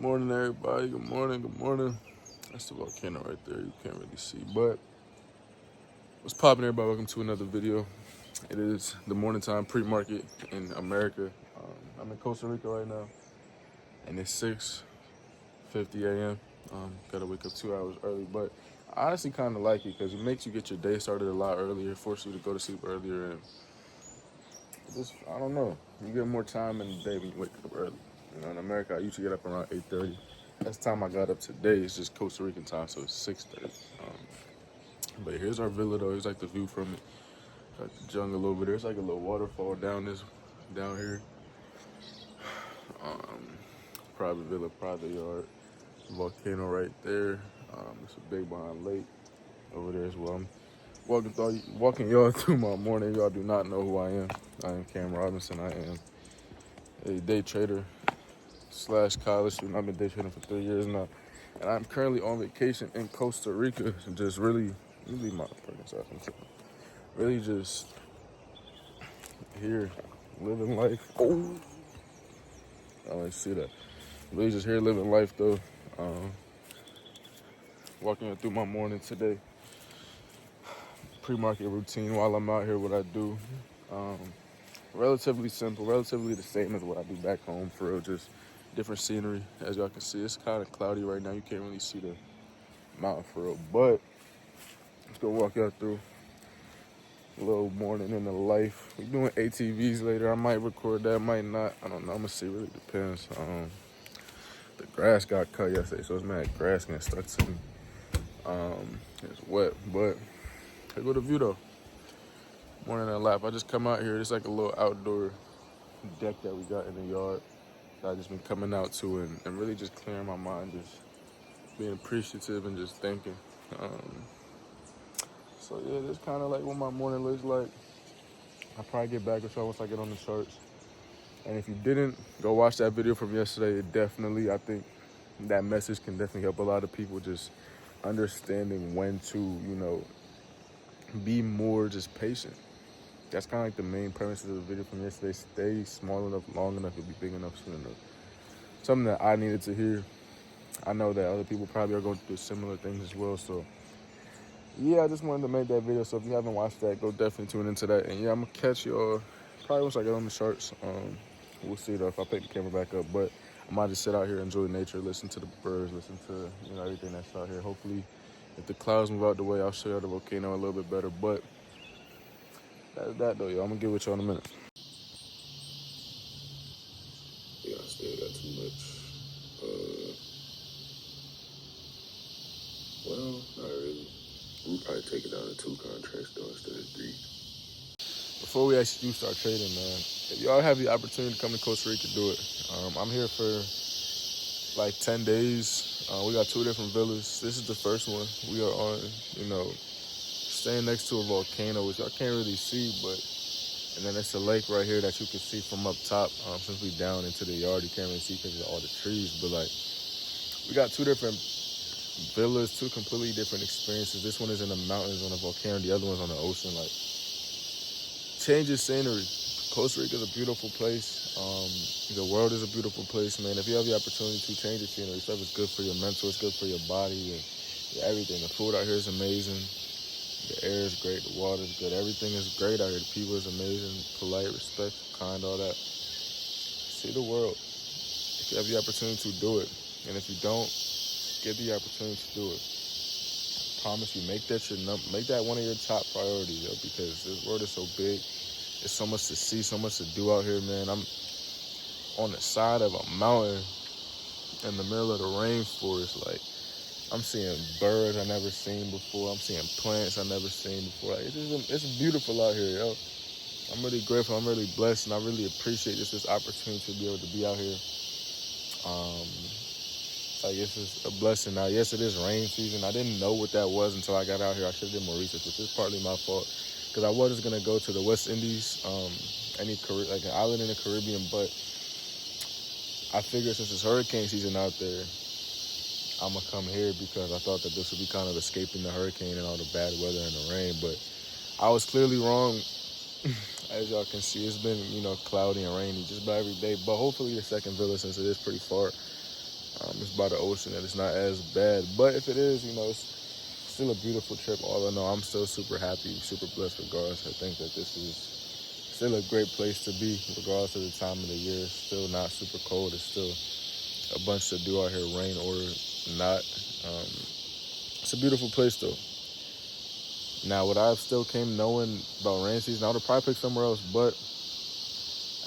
morning, everybody. Good morning. Good morning. That's the volcano right there. You can't really see, but what's popping, everybody? Welcome to another video. It is the morning time pre-market in America. I'm in Costa Rica right now, and it's 6:50 a.m. Gotta wake up 2 hours early, but I honestly kind of like it because it makes you get your day started a lot earlier, forces you to go to sleep earlier, and just I don't know. You get more time in the day when you wake up early. In America, I usually get up around 8:30. That's the time I got up today. It's just Costa Rican time, so it's 6:30. But here's our villa, though. Here's like the view from it. Got the jungle over there. It's like a little waterfall down here. Private villa, private yard. Volcano right there. It's a big behind lake over there as well. I'm walking y'all through my morning. Y'all do not know who I am. I am Cam Robinson. I am a day trader / college student. I've been day trading for 3 years now. And I'm currently on vacation in Costa Rica. Just really my pregnant side. Really just here living life. Oh, I like to see that. Really just here living life though. Walking through my morning today. Pre-market routine while I'm out here. What I do. Relatively simple. Relatively the same as what I do back home for real. Just different scenery. As y'all can see, it's kind of cloudy right now. You can't really see the mountain for real. But let's go walk y'all through a little morning in the life. We're doing ATVs later. I might record that, might not. I don't know. I'm gonna see. It really depends. The grass got cut yesterday, so it's mad grass getting stuck to me. It's wet, but here go the view though. Morning in the lap. I just come out here. It's like a little outdoor deck that we got in the yard that I just been coming out to and really just clearing my mind, just being appreciative and just thinking. So yeah, that's kind of like what my morning looks like. I'll probably get back with y'all once I get on the charts. And if you didn't, go watch that video from yesterday. I think that message can definitely help a lot of people just understanding when to, be more just patient. That's kind of like the main premise of the video from yesterday. Stay small enough, long enough, you'll be big enough soon enough. Something that I needed to hear. I know that other people probably are going through similar things as well, so yeah, I just wanted to make that video. So if you haven't watched that, go definitely tune into that. And yeah, I'm gonna catch y'all probably once I get on the charts. We'll see though if I pick the camera back up. But I might just sit out here, enjoy nature, listen to the birds, listen to everything that's out here. Hopefully, if the clouds move out the way, I'll show y'all the volcano a little bit better. But that's that though, y'all. I'm gonna get with y'all in a minute. Yeah, I still got too much. Well, not really. We'll probably take it down to 2 contracts though instead of 3. Before we actually do start trading, man, if y'all have the opportunity to come to Costa Rica, do it. I'm here for like 10 days. We got 2 different villas. This is the first one. We are on, staying next to a volcano, which y'all can't really see, and then it's a lake right here that you can see from up top. Since we down into the yard, you can't really see because of all the trees, but like, we got 2 different villas, 2 completely different experiences. This one is in the mountains on a volcano, the other one's on the ocean. Like, changes scenery. Costa Rica is a beautiful place. The world is a beautiful place, man. If you have the opportunity to change the scenery, stuff is good for your mental, it's good for your body, and everything. The food out here is amazing. The air is great, the water is good. Everything is great out here. The people is amazing, polite, respectful, kind, all that. See the world. If you have the opportunity to do it. And if you don't, get the opportunity to do it. I promise you, make that one of your top priorities, yo, because this world is so big. There's so much to see, so much to do out here, man. I'm on the side of a mountain in the middle of the rainforest. Like, I'm seeing birds I never seen before. I'm seeing plants I never seen before. Like, it's beautiful out here, yo. I'm really grateful. I'm really blessed, and I really appreciate this opportunity to be able to be out here. Like, this is a blessing. Now, yes, it is rain season. I didn't know what that was until I got out here. I should have did more research, which is partly my fault, because I was going to go to the West Indies, like an island in the Caribbean, but I figured since it's hurricane season out there, I'm going to come here because I thought that this would be kind of escaping the hurricane and all the bad weather and the rain, but I was clearly wrong. As y'all can see, it's been, cloudy and rainy just about every day, but hopefully the second villa, since it is pretty far, It's by the ocean and it's not as bad. But if it is, it's still a beautiful trip. All in all, I'm still super happy, super blessed regardless. I think that this is still a great place to be, regardless of the time of the year. It's still not super cold. It's still a bunch to do out here, rain or not. It's a beautiful place though. Now, would I have still came knowing about rain season? I would have probably picked somewhere else. But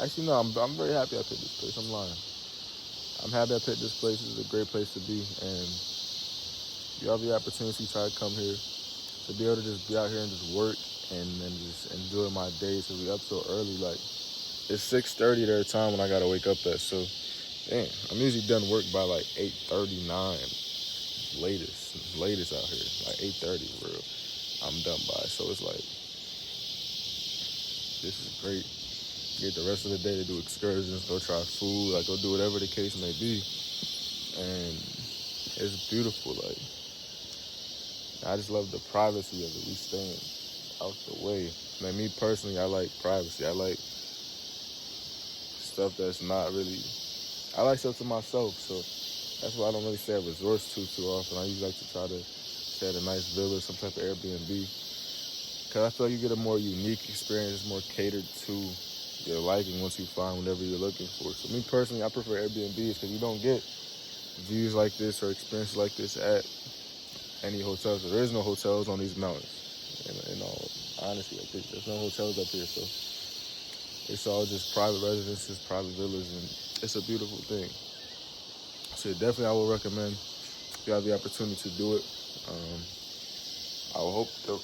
actually, no, I'm very happy I picked this place. I'm lying. I'm happy I picked this place. This is a great place to be, and you have the opportunity to try to come here, to be able to just be out here and just work and just enjoy my day. To be up so early, like it's 6:30 their time when I gotta wake up at. So, damn, I'm usually done work by like 8:39, latest out here, like 8:30. Real, I'm done by. So it's like this is great. Get the rest of the day to do excursions, go try food, like go do whatever the case may be, and it's beautiful. Like I just love the privacy of it. We staying out the way. Like me personally, I like privacy. I like stuff that's not really. I like stuff to myself, so that's why I don't really stay at resorts too often. I usually like to try to stay at a nice villa, some type of Airbnb, because I feel like you get a more unique experience, more catered to your liking once you find whatever you're looking for. So me personally, I prefer Airbnbs because you don't get views like this or experiences like this at any hotels. There is no hotels on these mountains. In all honesty, like there's no hotels up here, so it's all just private residences, private villas, and it's a beautiful thing. So definitely, I would recommend if you have the opportunity to do it. I will hope that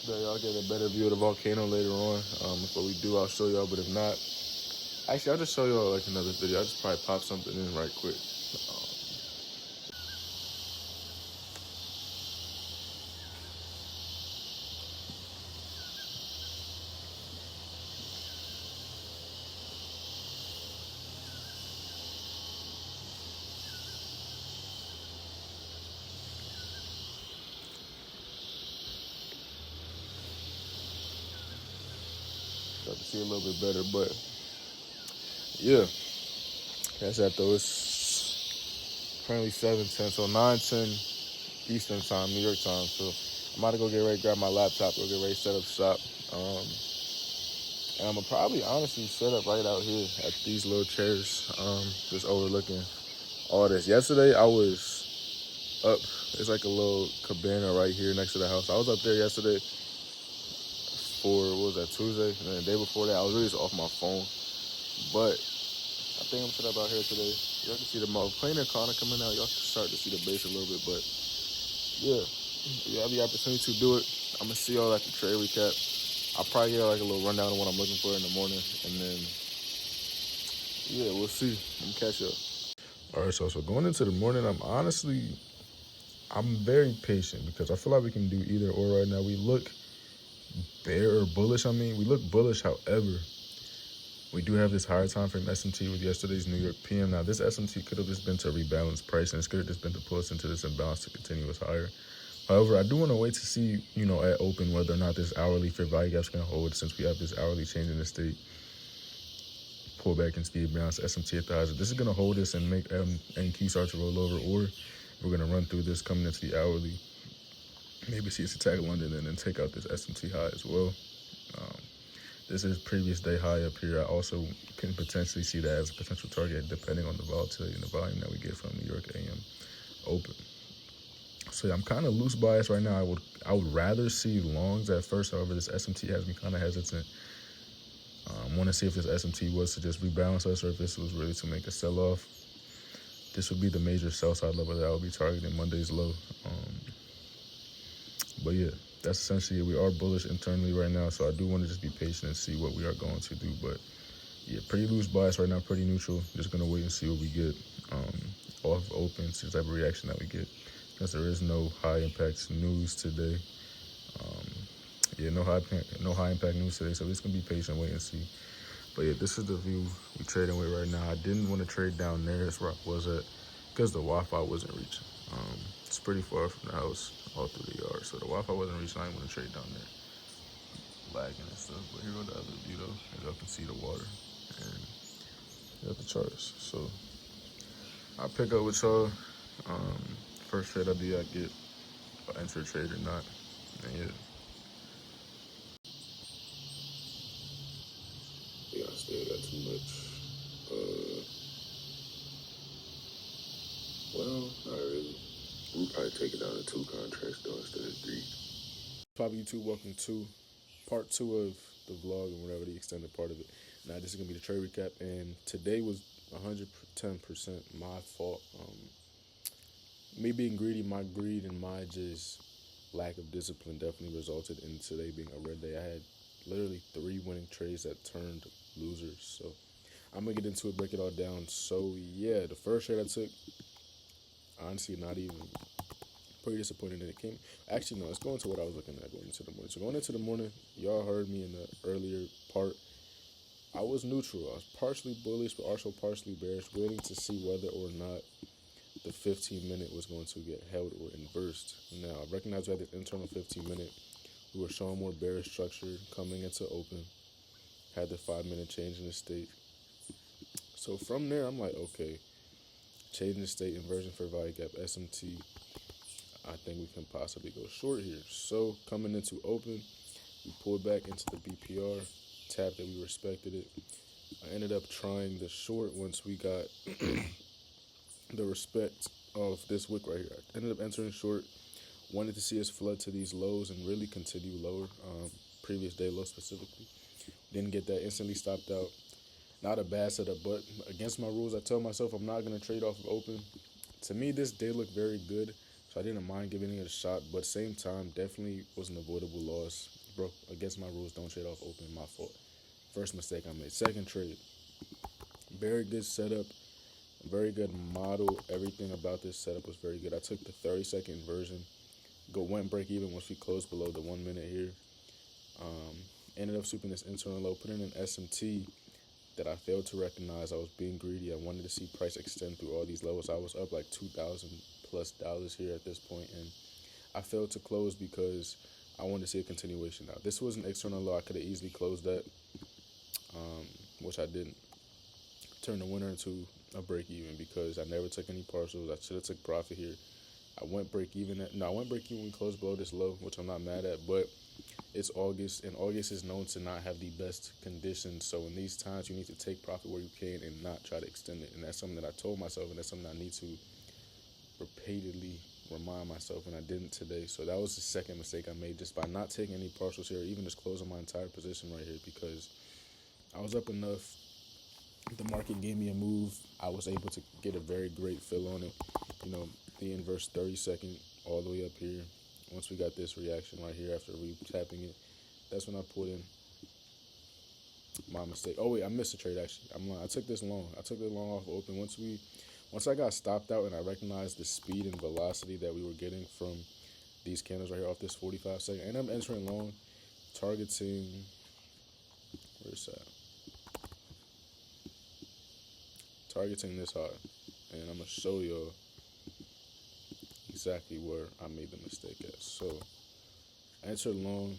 y'all get a better view of the volcano later on. If we do, I'll show y'all. But if not, actually, I'll just show y'all like another video. I'll just probably pop something in right quick. Start to see a little bit better, but yeah, that's that though. It's currently 7:10, so 9:10 Eastern time, New York time. So I'm about to go get ready, grab my laptop, go get ready, set up shop. And I'm gonna probably honestly set up right out here at these little chairs, just overlooking all this. Yesterday I was up. It's like a little cabana right here next to the house. I was up there yesterday for, what was that, Tuesday? And then the day before that, I was really just off my phone. But I think I'm set up out here today. Y'all can see the plane and Connor coming out. Y'all can start to see the base a little bit. But yeah, you have the opportunity to do it. I'm gonna see y'all at the trade recap. I'll probably get like a little rundown of what I'm looking for in the morning, and then yeah, we'll see. I'm gonna catch y'all. All right, so going into the morning, I'm very patient because I feel like we can do either or right now. We look bear or bullish. I mean, we look bullish. However, we do have this higher time frame SMT with yesterday's New York PM. Now, this SMT could have just been to rebalance price, and it could have just been to pull us into this imbalance to continue us higher. However, I do want to wait to see, at open whether or not this hourly fair value gap is going to hold, since we have this hourly change in the state. Pull back and speed balance SMT at the highs. If this is going to hold us and make NQ start to roll over, or we're going to run through this coming into the hourly, maybe see us attack London and then take out this SMT high as well. This is previous day high up here. I also can potentially see that as a potential target depending on the volatility and the volume that we get from New York AM open. So yeah, I'm kind of loose bias right now. I would rather see longs at first. However, this SMT has me kind of hesitant. Want to see if this SMT was to just rebalance us or if this was really to make a sell-off. This would be the major sell side level that I would be targeting Monday's low. But yeah, that's essentially it. We are bullish internally right now, so I do want to just be patient and see what we are going to do. But yeah, pretty loose bias right now, pretty neutral. Just going to wait and see what we get off open, see the type of reaction that we get. Because there is no high impact news today. No high impact news today, so we're just going to be patient, wait and see. But yeah, this is the view we're trading with right now. I didn't want to trade down there. That's where I was at because the Wi-Fi wasn't reaching. It's pretty far from the house, all through the yard. So the Wi-Fi wasn't reaching. I didn't want to trade down there. Lagging and stuff. But here go the other view though. As y'all can see the water. And you got the charts. So I'll pick up with y'all. First trade I do, I get an enter trade or not. And yeah. Yeah, I still got too much. Well, not really. We probably take it down to 2 contracts though instead of 3. Probably YouTube, welcome to part 2 of the vlog and whatever the extended part of it. Now this is gonna be the trade recap, and today was 110% my fault. Me being greedy, my greed and my just lack of discipline definitely resulted in today being a red day. I had literally 3 winning trades that turned losers. So I'm gonna get into it, break it all down. So yeah, the first trade I took, honestly, not even pretty disappointed in it. Came actually no, let's go into what I was looking at going into the morning. So going into the morning, y'all heard me in the earlier part. I was neutral. I was partially bullish, but also partially bearish, waiting to see whether or not the 15-minute was going to get held or inversed. Now, I recognize we had this internal 15-minute. We were showing more bearish structure coming into open. Had the 5-minute change in the state. So from there, I'm like, okay, change in the state, inversion for value gap, SMT. I think we can possibly go short here. So coming into open, we pulled back into the BPR, tapped it, we respected it. I ended up trying the short once we got the respect of this wick right here. I ended up entering short, wanted to see us flood to these lows and really continue lower, previous day low specifically. Didn't get that, instantly stopped out. Not a bad setup, but against my rules, I tell myself I'm not going to trade off of open. To me, this did look very good, so I didn't mind giving it a shot, but same time, definitely was an avoidable loss. Bro, against my rules, don't trade off open, my fault. First mistake I made. Second trade, very good setup, very good model. Everything about this setup was very good. I took the 30-second inversion, went break even once we closed below the 1 minute here. Ended up sweeping this internal low, put in an SMT that I failed to recognize. I was being greedy. I wanted to see price extend through all these levels. I was up like $2,000+ here at this point, and I failed to close because I wanted to see a continuation. Now, this was an external low. I could have easily closed that, which I didn't. Turn the winner into a break even because I never took any partials. I should have took profit here. I went break even when we closed below this low, which I'm not mad at, but it's August, and August is known to not have the best conditions. So in these times, you need to take profit where you can and not try to extend it. And that's something that I told myself, and that's something I need to repeatedly remind myself, and I didn't today. So that was the second mistake I made, just by not taking any partials here, or even just closing my entire position right here, because I was up enough. The market gave me a move. I was able to get a very great fill on it. You know, the inverse 30-second all the way up here. Once we got this reaction right here after tapping it, that's when I put in my mistake. Oh wait, I missed a trade actually. I'm lying. I took this long. I took it long off open. Once I got stopped out and I recognized the speed and velocity that we were getting from these candles right here off this 45-second, and I'm entering long, targeting. Where's that? Targeting this high, and I'm gonna show y'all exactly where I made the mistake at. So I entered long,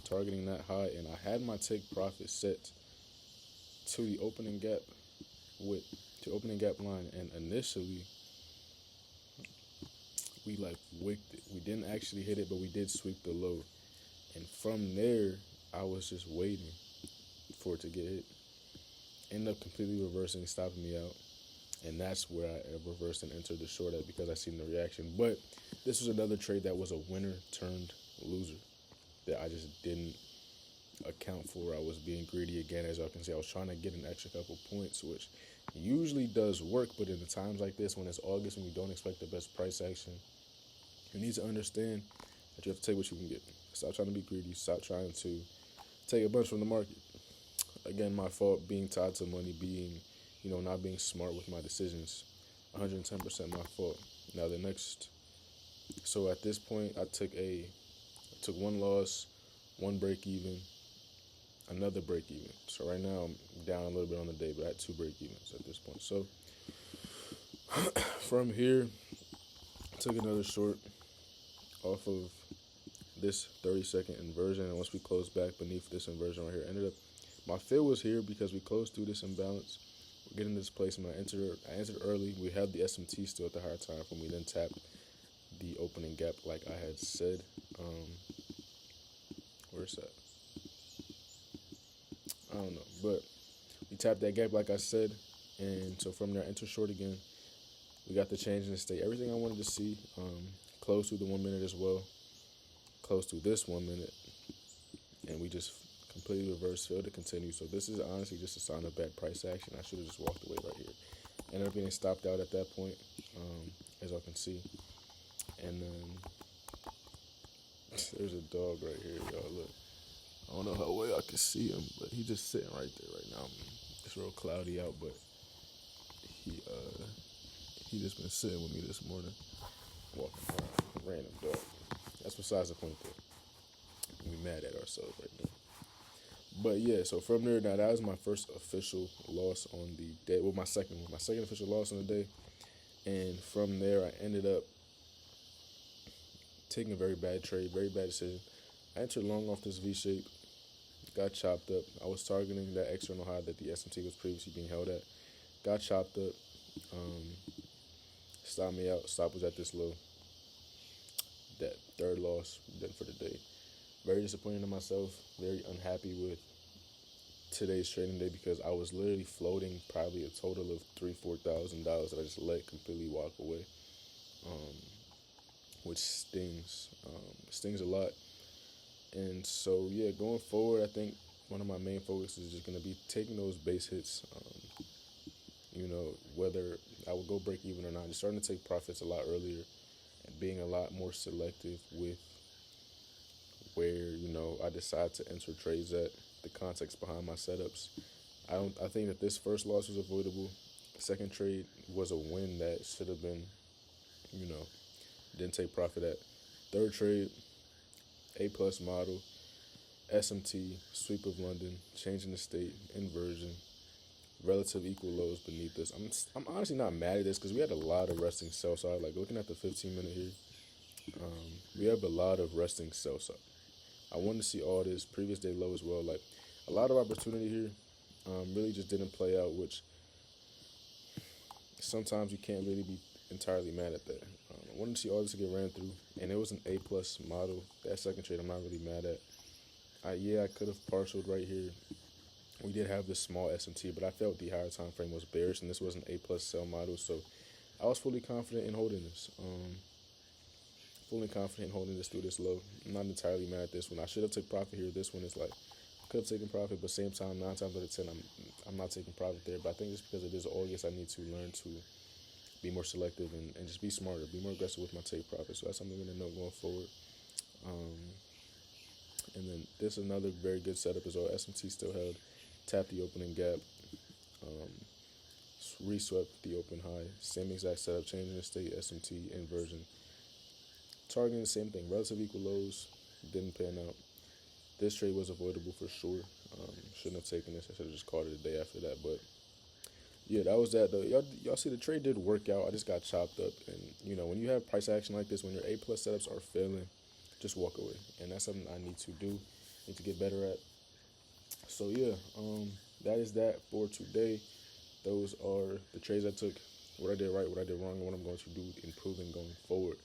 targeting that high, and I had my take profit set to the opening gap line, and initially we like wicked it. We didn't actually hit it, but we did sweep the low, and from there I was just waiting for it to get hit. Ended up completely reversing, stopping me out. And that's where I reversed and entered the short at because I seen the reaction. But this was another trade that was a winner turned loser that I just didn't account for. I was being greedy again, as y'all can see. I was trying to get an extra couple points, which usually does work. But in the times like this, when it's August, when you don't expect the best price action, you need to understand that you have to take what you can get. Stop trying to be greedy. Stop trying to take a bunch from the market. Again, my fault, being tied to money, not being smart with my decisions. 110% my fault. Now so at this point, I took one loss, one break even, another break even. So right now I'm down a little bit on the day, but I had 2 break evens at this point. So from here, I took another short off of this 30-second inversion, and once we closed back beneath this inversion right here, my fill was here because we closed through this imbalance. getting to this placement. I entered early. We had the SMT still at the higher time frame. We then tapped the opening gap, like I had said. Where's that? I don't know, but we tapped that gap, like I said, and so from there, I entered short again. We got the change in the state. Everything I wanted to see. Close to the 1 minute as well. Close to this 1 minute, and we just completely reversed, failed to continue. So this is honestly just a sign of bad price action. I should have just walked away right here. Ended up getting stopped out at that point, as y'all can see. And then there's a dog right here, y'all. Look, I don't know how well I can see him, but he just sitting right there right now. It's real cloudy out, but he just been sitting with me this morning, walking around, random dog. That's besides the point though. We mad at ourselves right now. But yeah, so from there, now that was my first official loss on the day. Well, my second official loss on the day. And from there, I ended up taking a very bad trade, very bad decision. I entered long off this V shape, got chopped up. I was targeting that external high that the SMT was previously being held at. Got chopped up. Stopped me out. Stop was at this low. That third loss, done for the day. Very disappointed in myself. Very unhappy with today's trading day because I was literally floating probably a total of $3,000-$4,000 that I just let completely walk away, which stings. Stings a lot. And so yeah, going forward, I think one of my main focuses is just gonna be taking those base hits. Whether I would go break even or not, just starting to take profits a lot earlier and being a lot more selective with where I decide to enter trades at, the context behind my setups. I think that this first loss was avoidable. The second trade was a win that should have been, didn't take profit at. Third trade, A+ model, SMT, sweep of London, changing the state, inversion, relative equal lows beneath this. I'm honestly not mad at this because we had a lot of resting sell side. Like looking at the 15-minute here, we have a lot of resting sell side. I wanted to see all this previous day low as well. Like a lot of opportunity here, really just didn't play out, which sometimes you can't really be entirely mad at that. I wanted to see all this get ran through, and it was an A+ model. That second trade I'm not really mad at. I could have partialed right here. We did have this small SMT, but I felt the higher time frame was bearish, and this was an A+ sell model, so I was fully confident in holding this. Fully confident in holding this through this low. I'm not entirely mad at this one. I should have took profit here. This one is like, could have taken profit, but same time, 9 times out of 10, I'm not taking profit there. But I think just because it is August, I need to learn to be more selective and just be smarter, be more aggressive with my take profit. So that's something I'm going to know going forward. And then this is another very good setup as well. SMT still held. Tap the opening gap. Reswept the open high. Same exact setup, changing the state, SMT, inversion. Targeting the same thing, relative equal lows, didn't pan out. This trade was avoidable for sure. Shouldn't have taken this. I should have just called it a day after that. But yeah, that was that though. Y'all see the trade did work out. I just got chopped up. And when you have price action like this, when your A+ setups are failing, just walk away. And that's something I need to do, need to get better at. So yeah, that is that for today. Those are the trades I took, what I did right, what I did wrong, and what I'm going to do improving going forward.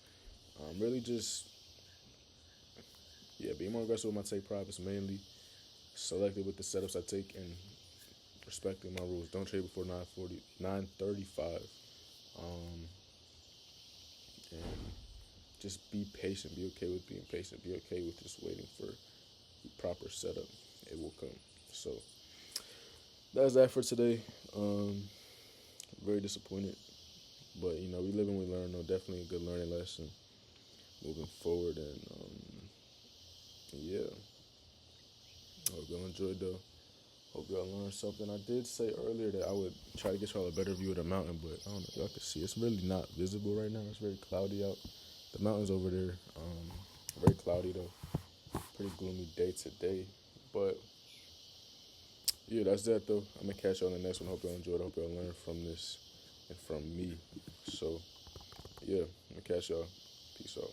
Really just, be more aggressive with my take profits, mainly selected with the setups I take and respecting my rules. Don't trade before 9:35. And just be patient. Be okay with being patient. Be okay with just waiting for the proper setup. It will come. So that's that for today. Very disappointed, but we live and we learn. No, definitely a good learning lesson moving forward. And I hope y'all enjoyed though. Hope y'all learned something. I did say earlier that I would try to get y'all a better view of the mountain, but I don't know if y'all can see. It's really not visible right now. It's very cloudy out. The mountain's over there. Very cloudy though. Pretty gloomy day today. But yeah, that's that though. I'm gonna catch y'all on the next one. Hope y'all enjoyed. Hope y'all learned from this and from me. So yeah, I'm gonna catch y'all. Peace out.